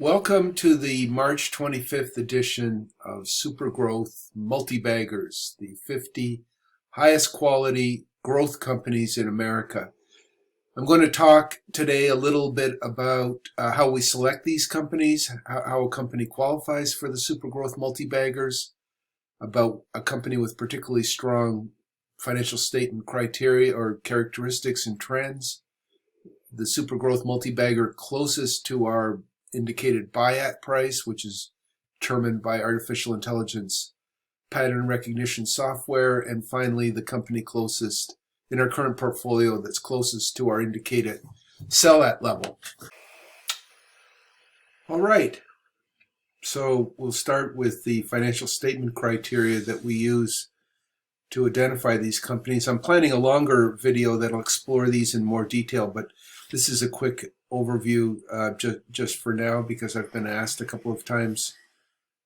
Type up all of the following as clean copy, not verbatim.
Welcome to the March 25th edition of SuperGrowth MultiBaggers, the 50 highest quality growth companies in America. I'm going to talk today a little bit about how we select these companies, how a company qualifies for the SuperGrowth MultiBaggers, about a company with particularly strong financial statement criteria or characteristics and trends, the SuperGrowth MultiBagger closest to our indicated buy-at price, which is determined by artificial intelligence pattern recognition software, and finally the company closest in our current portfolio that's closest to our indicated sell-at level. All right, so we'll start with the financial statement criteria that we use to identify these companies. I'm planning a longer video that'll explore these in more detail, but this is a quick overview just for now, because I've been asked a couple of times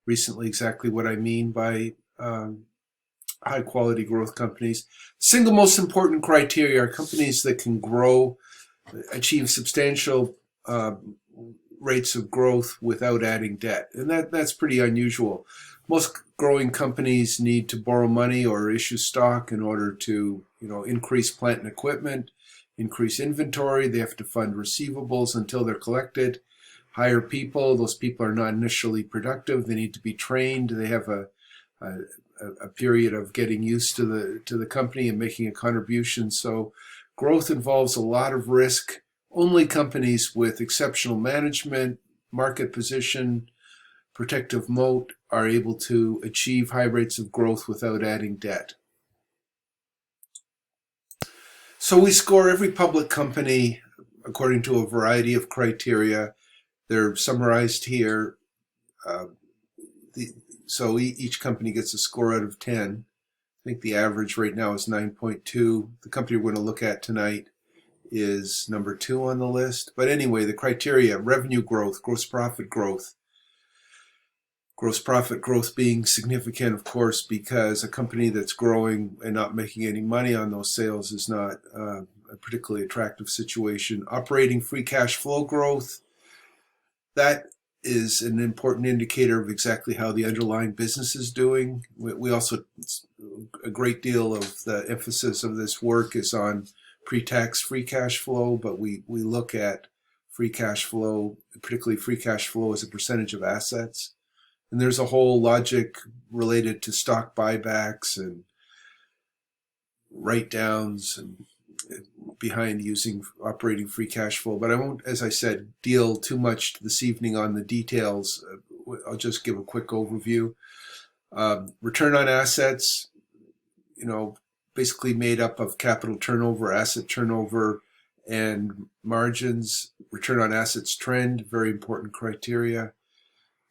recently exactly what I mean by high quality growth companies. Single most important criteria are companies that can grow, achieve substantial rates of growth without adding debt, and that's pretty unusual. Most growing companies need to borrow money or issue stock in order to increase plant and equipment, increase inventory. They have to fund receivables until they're collected, hire people. Those people are not initially productive. They need to be trained. They have a period of getting used to the company and making a contribution. So growth involves a lot of risk. Only companies with exceptional management, market position, protective moat are able to achieve high rates of growth without adding debt. So we score every public company according to a variety of criteria. They're summarized here. So each company gets a score out of 10. I think the average right now is 9.2. The company we're going to look at tonight is number 2 on the list. But anyway, the criteria: revenue growth, gross profit growth. Gross profit growth being significant, of course, because a company that's growing and not making any money on those sales is not a particularly attractive situation. Operating free cash flow growth, that is an important indicator of exactly how the underlying business is doing. We also, a great deal of the emphasis of this work is on pre-tax free cash flow, but we look at free cash flow, particularly free cash flow as a percentage of assets. And there's a whole logic related to stock buybacks and write-downs and behind using operating free cash flow. But I won't, as I said, deal too much this evening on the details. I'll just give a quick overview. Return on assets, basically made up of capital turnover, asset turnover, and margins. Return on assets trend, very important criteria.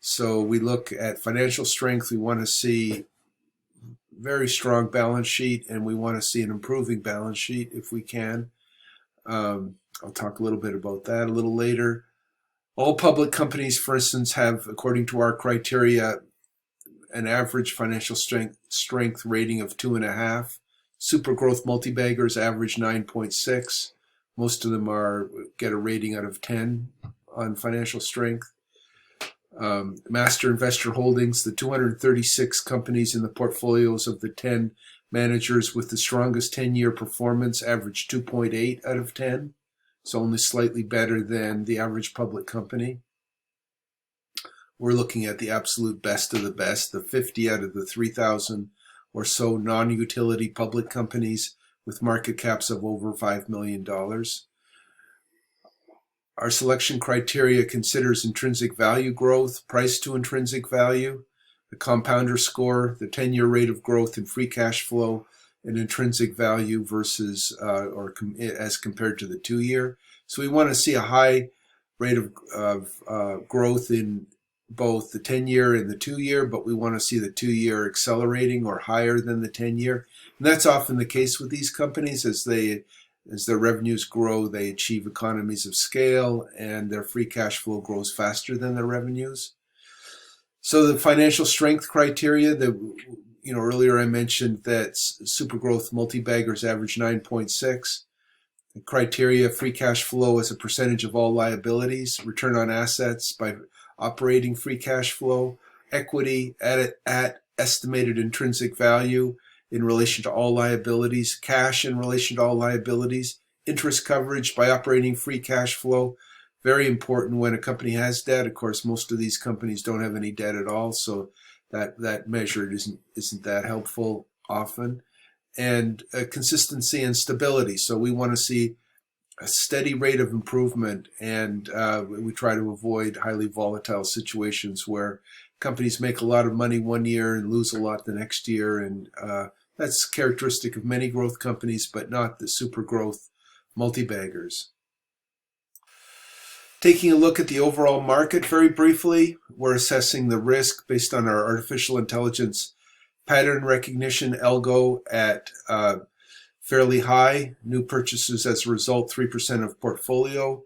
So we look at financial strength. We want to see very strong balance sheet, and we want to see an improving balance sheet if we can. I'll talk a little bit about that a little later. All public companies, for instance, have, according to our criteria, an average financial strength rating of 2.5. SuperGrowth MultiBaggers average 9.6. Most of them get a rating out of 10 on financial strength. Master investor holdings, the 236 companies in the portfolios of the 10 managers with the strongest 10-year performance average 2.8 out of 10. So only slightly better than the average public company. We're looking at the absolute best of the best, the 50 out of the 3,000 or so non-utility public companies with market caps of over $5 million. Our selection criteria considers intrinsic value growth, price to intrinsic value, the compounder score, the 10-year rate of growth in free cash flow, and intrinsic value versus as compared to the 2-year. So we want to see a high rate of growth in both the 10-year and the 2-year, but we want to see the 2-year accelerating or higher than the 10-year. And that's often the case with these companies. As their revenues grow, they achieve economies of scale, and their free cash flow grows faster than their revenues. So the financial strength criteria, earlier I mentioned that SuperGrowth MultiBaggers average 9.6. The criteria: free cash flow as a percentage of all liabilities, return on assets by operating free cash flow, equity at estimated intrinsic value in relation to all liabilities, cash in relation to all liabilities, interest coverage by operating free cash flow. Very important when a company has debt. Of course, most of these companies don't have any debt at all, so that measure isn't that helpful often. And consistency and stability. So we want to see a steady rate of improvement, and we try to avoid highly volatile situations where companies make a lot of money one year and lose a lot the next year. And that's characteristic of many growth companies, but not the SuperGrowth MultiBaggers. Taking a look at the overall market very briefly, we're assessing the risk based on our artificial intelligence pattern recognition algo at fairly high. New purchases as a result, 3% of portfolio,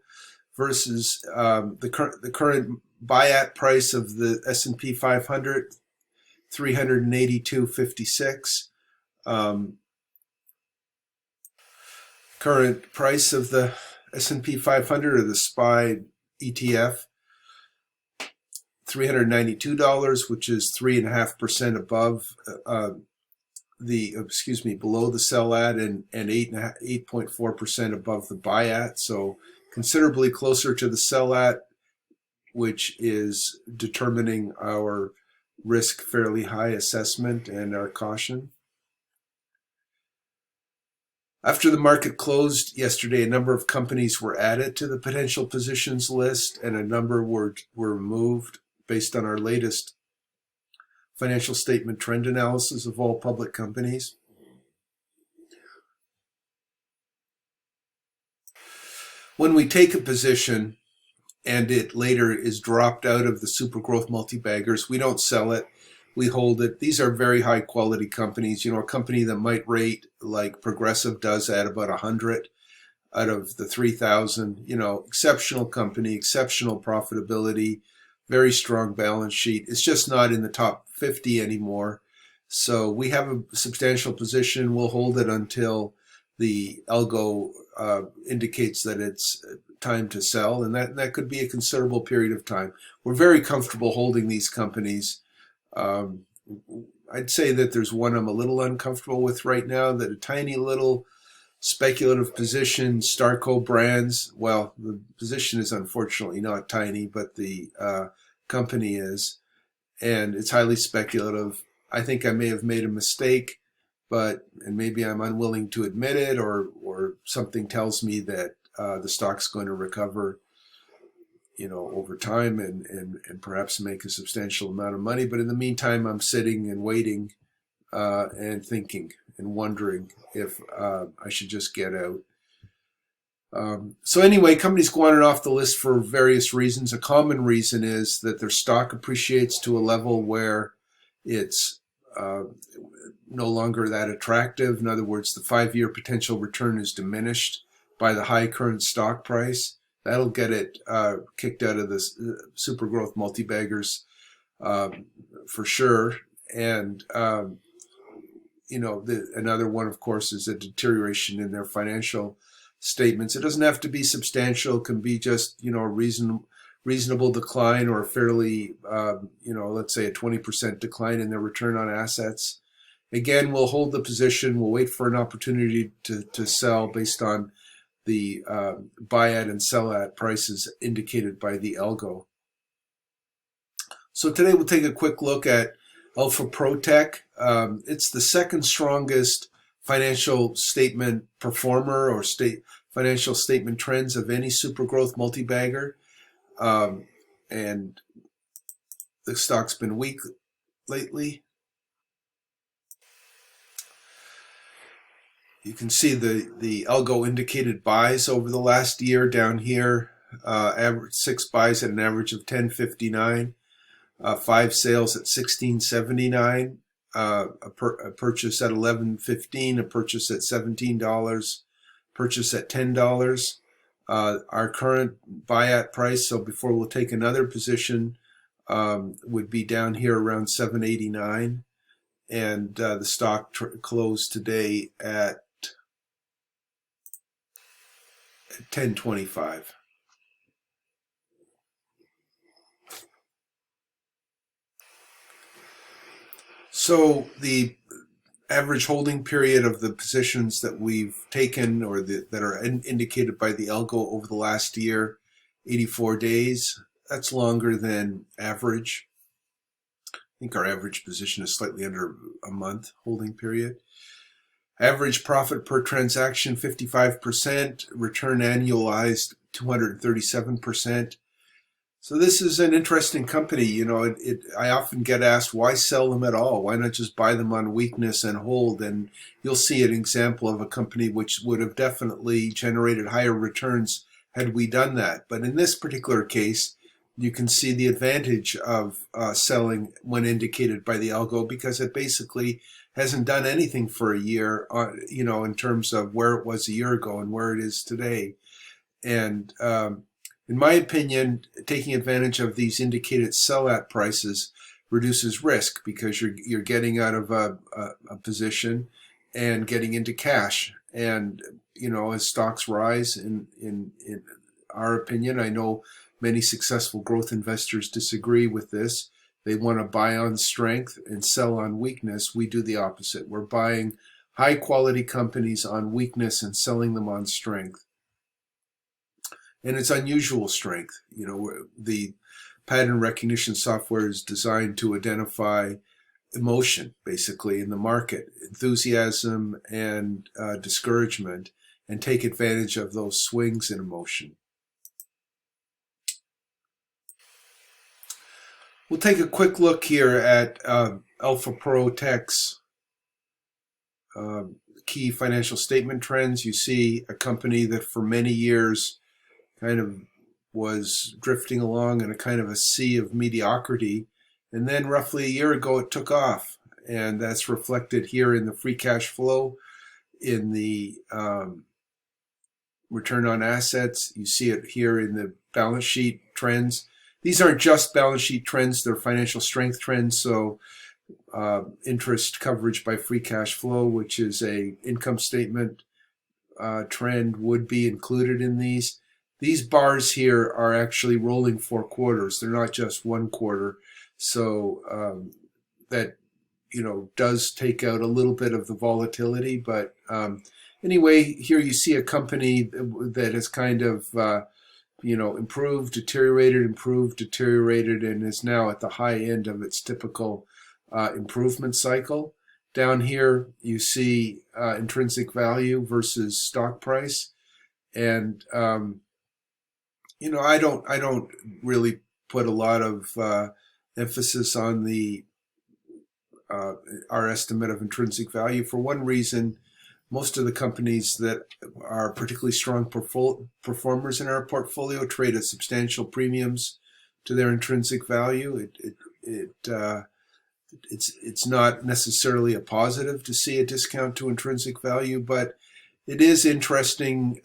versus the current buy-at price of the S&P 500, 382.56. Current price of the S&P 500 or the SPY ETF, $392, which is 3.5% above below the sell at, and 8.4% above the buy at. So considerably closer to the sell at, which is determining our risk fairly high assessment and our caution. After the market closed yesterday, a number of companies were added to the potential positions list, and a number were removed based on our latest financial statement trend analysis of all public companies. When we take a position and it later is dropped out of the SuperGrowth MultiBaggers, we don't sell it. We hold it. These are very high quality companies. You know, a company that might rate like Progressive does at about 100 out of the 3,000, you know, exceptional company, exceptional profitability, very strong balance sheet. It's just not in the top 50 anymore. So we have a substantial position. We'll hold it until the algo indicates that it's time to sell, and that could be a considerable period of time. We're very comfortable holding these companies. I'd say that there's one I'm a little uncomfortable with right now, that a tiny little speculative position, Starco Brands. Well, the position is unfortunately not tiny, but the company is, and it's highly speculative. I think I may have made a mistake, and maybe I'm unwilling to admit it, or something tells me that the stock's going to recover, you know, over time and perhaps make a substantial amount of money. But in the meantime, I'm sitting and waiting and thinking and wondering if I should just get out. So anyway, companies go on and off the list for various reasons. A common reason is that their stock appreciates to a level where it's no longer that attractive. In other words, the 5-year potential return is diminished by the high current stock price. That'll get it kicked out of the SuperGrowth MultiBaggers for sure. And you know, another one, of course, is a deterioration in their financial statements. It doesn't have to be substantial. It can be just, you know, a reasonable decline, or a fairly, you know, let's say a 20% decline in their return on assets. Again, we'll hold the position. We'll wait for an opportunity to sell based on the buy-at and sell-at prices indicated by the algo. So today we'll take a quick look at AlphaProTech. It's the second strongest financial statement performer or financial statement trends of any SuperGrowth MultiBagger. And the stock's been weak lately. You can see the algo indicated buys over the last year down here. Average 6 buys at an average of 10.59. 5 sales at 16.79. A purchase at 11.15. A purchase at $17. Purchase at $10. Our current buy-at price, so before we'll take another position, would be down here around 7.89. And the stock closed today at at 10.25. So the average holding period of the positions that we've taken or that are indicated by the algo over the last year, 84 days. That's longer than average. I think our average position is slightly under a month holding period. Average profit per transaction, 55%. Return annualized, 237%. So this is an interesting company. You know, I often get asked, why sell them at all? Why not just buy them on weakness and hold? And you'll see an example of a company which would have definitely generated higher returns had we done that. But in this particular case, you can see the advantage of selling when indicated by the algo, because it basically hasn't done anything for a year, you know, in terms of where it was a year ago and where it is today. And in my opinion, taking advantage of these indicated sell-at prices reduces risk, because you're getting out of a position and getting into cash. And you know, as stocks rise, in our opinion, I know many successful growth investors disagree with this. They want to buy on strength and sell on weakness. We do the opposite. We're buying high-quality companies on weakness and selling them on strength. And it's unusual strength. You know, the pattern recognition software is designed to identify emotion, basically, in the market, enthusiasm and discouragement, and take advantage of those swings in emotion. We'll take a quick look here at AlphaProTech's key financial statement trends. You see a company that for many years kind of was drifting along in a kind of a sea of mediocrity. And then roughly a year ago, it took off. And that's reflected here in the free cash flow, in the return on assets. You see it here in the balance sheet trends. These aren't just balance sheet trends, they're financial strength trends. So interest coverage by free cash flow, which is a income statement trend, would be included in these. These bars here are actually rolling 4 quarters. They're not just 1 quarter. So that, you know, does take out a little bit of the volatility. But anyway, here you see a company that has kind of, you know, improved, deteriorated, and is now at the high end of its typical improvement cycle. Down here, you see intrinsic value versus stock price. And you know, I don't really put a lot of emphasis on the our estimate of intrinsic value. For one reason, most of the companies that are particularly strong performers in our portfolio trade at substantial premiums to their intrinsic value. It's not necessarily a positive to see a discount to intrinsic value, but it is interesting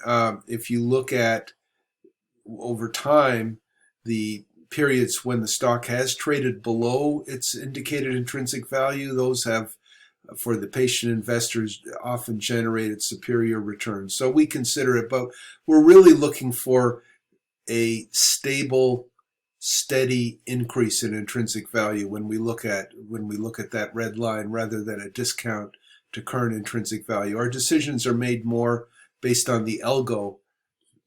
if you look at over time the periods when the stock has traded below its indicated intrinsic value. Those have, for the patient investors, often generated superior returns. So we consider it, but we're really looking for a stable, steady increase in intrinsic value when we look at that red line, rather than a discount to current intrinsic value. Our decisions are made more based on the algo,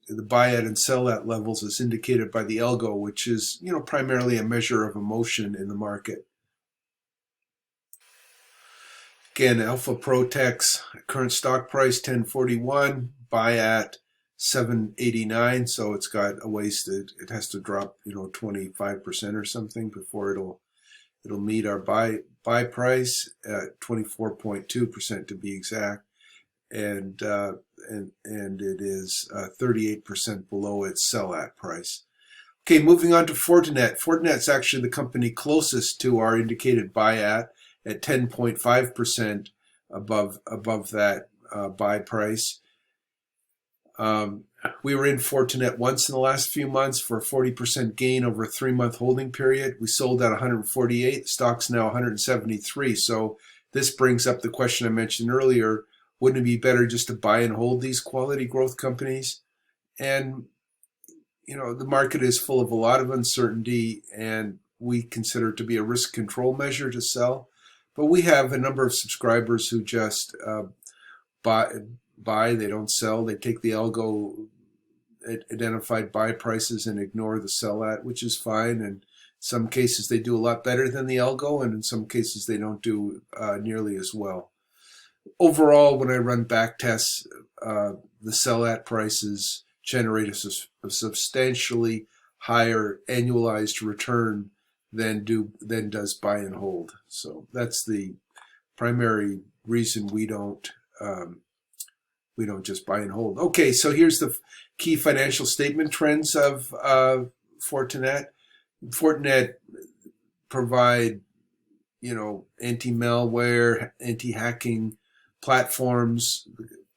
the buy at and sell at levels as indicated by the algo, which is, you know, primarily a measure of emotion in the market. Again, AlphaProTech's current stock price, 10.41, buy at 7.89. So it's got a ways that it has to drop, you know, 25% or something before it'll meet our buy price at 24.2% to be exact, and it is 38% below its sell at price. Okay, moving on to Fortinet. Fortinet's actually the company closest to our indicated buy at 10.5% above that buy price. We were in Fortinet once in the last few months for a 40% gain over a 3-month holding period. We sold at 148. The stock's now 173. So this brings up the question I mentioned earlier. Wouldn't it be better just to buy and hold these quality growth companies? And the market is full of a lot of uncertainty, and we consider it to be a risk control measure to sell. But we have a number of subscribers who just buy, they don't sell. They take the algo identified buy prices and ignore the sell at, which is fine. And in some cases, they do a lot better than the algo, and in some cases, they don't do nearly as well. Overall, when I run back tests, the sell at prices generate a substantially higher annualized return than does buy and hold. So that's the primary reason we don't just buy and hold. Okay, so here's the key financial statement trends of Fortinet. Fortinet provide anti-malware, anti-hacking platforms,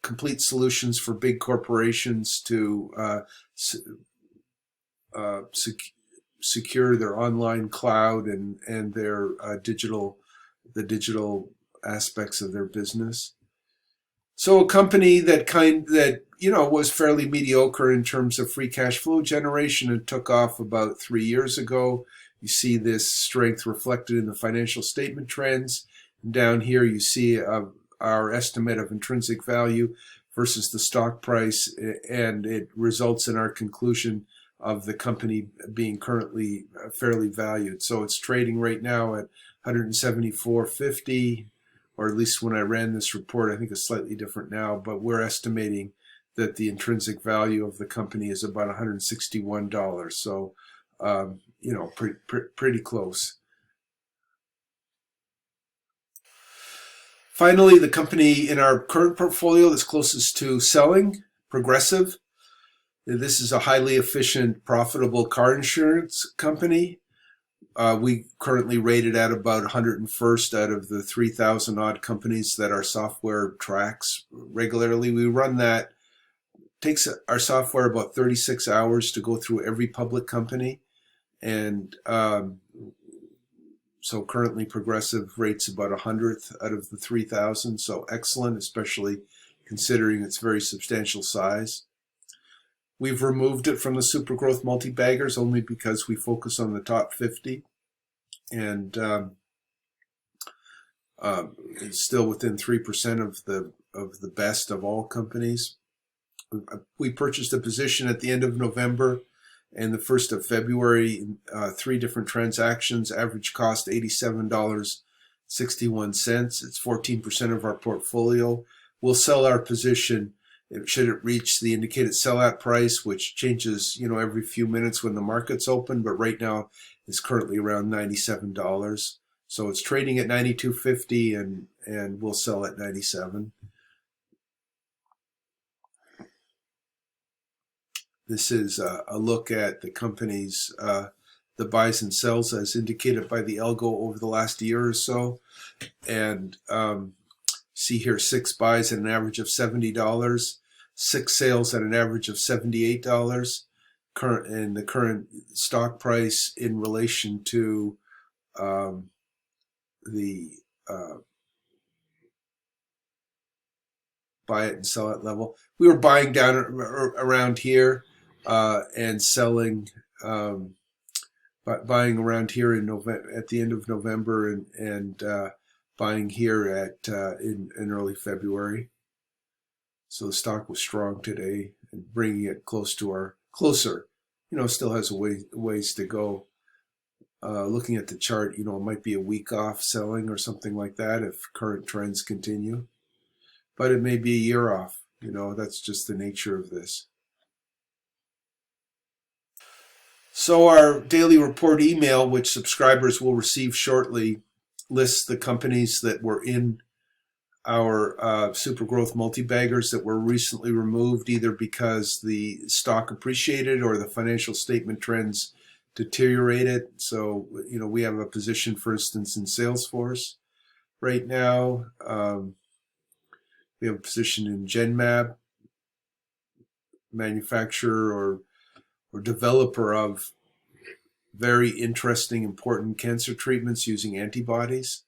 complete solutions for big corporations to secure their online cloud and their digital aspects of their business. So a company that was fairly mediocre in terms of free cash flow generation and took off about 3 years ago. You see this strength reflected in the financial statement trends. And down here you see our estimate of intrinsic value versus the stock price, and it results in our conclusion of the company being currently fairly valued. So it's trading right now at $174.50, or at least when I ran this report. I think it's slightly different now, but we're estimating that the intrinsic value of the company is about $161. So, pretty close. Finally, the company in our current portfolio that's closest to selling, Progressive. This is a highly efficient, profitable car insurance company. We currently rate it at about 101st out of the 3,000 odd companies that our software tracks regularly. We run that. It takes our software about 36 hours to go through every public company. And so currently Progressive rates about 100th out of the 3,000. So excellent, especially considering its very substantial size. We've removed it from the SuperGrowth MultiBaggers only because we focus on the top 50, and it's still within 3% of the best of all companies. We purchased a position at the end of November and the 1st of February, 3 different transactions, average cost $87.61. It's 14% of our portfolio. We'll sell our position should it reach the indicated sell-out price, which changes, every few minutes when the market's open, but right now it's currently around $97. So it's trading at $92.50, and we'll sell at $97. This is a look at the company's the buys and sells as indicated by the algo over the last year or so, and see here 6 buys at an average of $70, 6 sales at an average of $78. And the current stock price in relation to the buy it and sell it level. We were buying down around here and selling, buying around here in November, at the end of November, and buying here at in early February. So the stock was strong today, and bringing it closer. Still has a ways to go. Looking at the chart, it might be a week off selling or something like that if current trends continue. But it may be a year off. That's just the nature of this. So our daily report email, which subscribers will receive shortly, lists the companies that were in our SuperGrowth MultiBaggers that were recently removed, either because the stock appreciated or the financial statement trends deteriorated. So, we have a position, for instance, in Salesforce right now. We have a position in Genmab, manufacturer or developer of very interesting, important cancer treatments using antibodies.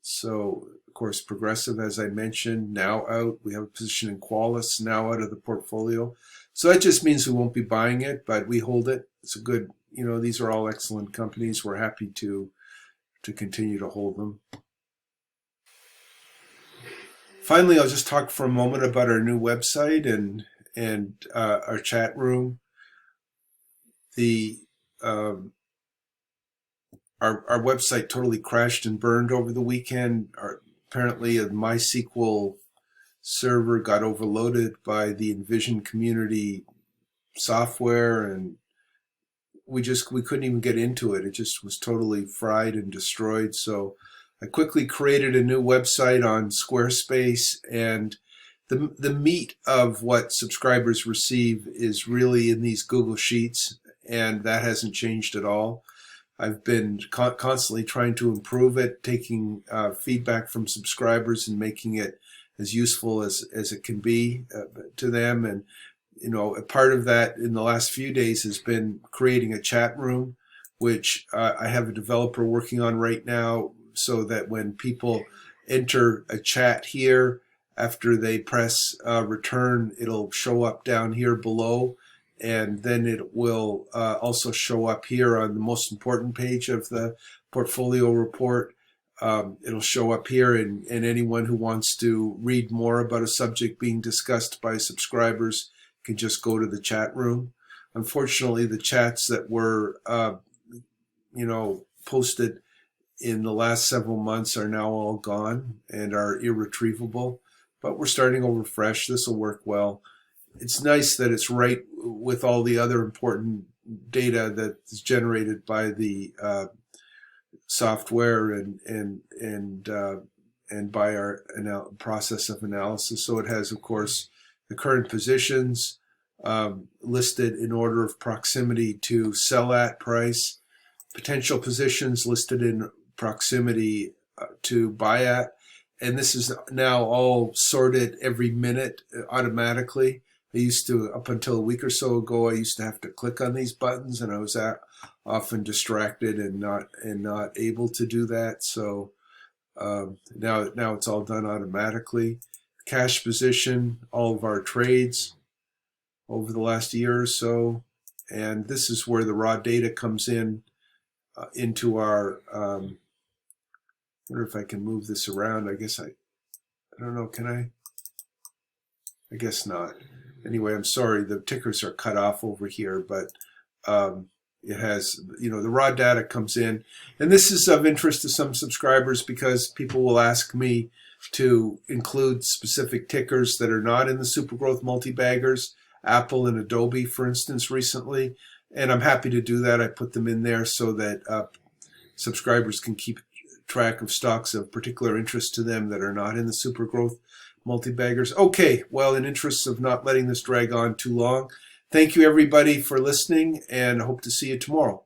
So, of course, Progressive, as I mentioned, now out. We have a position in Qualys now out of the portfolio. So that just means we won't be buying it, but we hold it. It's a good, these are all excellent companies. We're happy to continue to hold them. Finally, I'll just talk for a moment about our new website and our chat room. Our website totally crashed and burned over the weekend. Apparently, a MySQL server got overloaded by the Envision community software, and we couldn't even get into it. It just was totally fried and destroyed. So I quickly created a new website on Squarespace, and the meat of what subscribers receive is really in these Google Sheets, and that hasn't changed at all. I've been constantly trying to improve it, taking feedback from subscribers and making it as useful as it can be to them. And a part of that in the last few days has been creating a chat room, which I have a developer working on right now, so that when people enter a chat here, after they press return, it'll show up down here below, and then it will also show up here on the most important page of the portfolio report. It'll show up here, and anyone who wants to read more about a subject being discussed by subscribers can just go to the chat room. Unfortunately, the chats that were posted in the last several months are now all gone and are irretrievable, but we're starting over fresh. This will work well. It's nice that it's right with all the other important data that is generated by the software and by our process of analysis. So it has, of course, the current positions listed in order of proximity to sell at price, potential positions listed in proximity to buy at, and this is now all sorted every minute automatically. I used to, up until a week or so ago, I used to have to click on these buttons, and I was often distracted and not able to do that. So now it's all done automatically. Cash position, all of our trades over the last year or so, and this is where the raw data comes in into our. I wonder if I can move this around. I guess I don't know. Can I? I guess not. Anyway, I'm sorry. The tickers are cut off over here, but it has, the raw data comes in. And this is of interest to some subscribers because people will ask me to include specific tickers that are not in the SuperGrowth MultiBaggers, Apple and Adobe, for instance, recently. And I'm happy to do that. I put them in there so that subscribers can keep track of stocks of particular interest to them that are not in the SuperGrowth MultiBaggers. Okay, well, in interest of not letting this drag on too long, thank you everybody for listening, and I hope to see you tomorrow.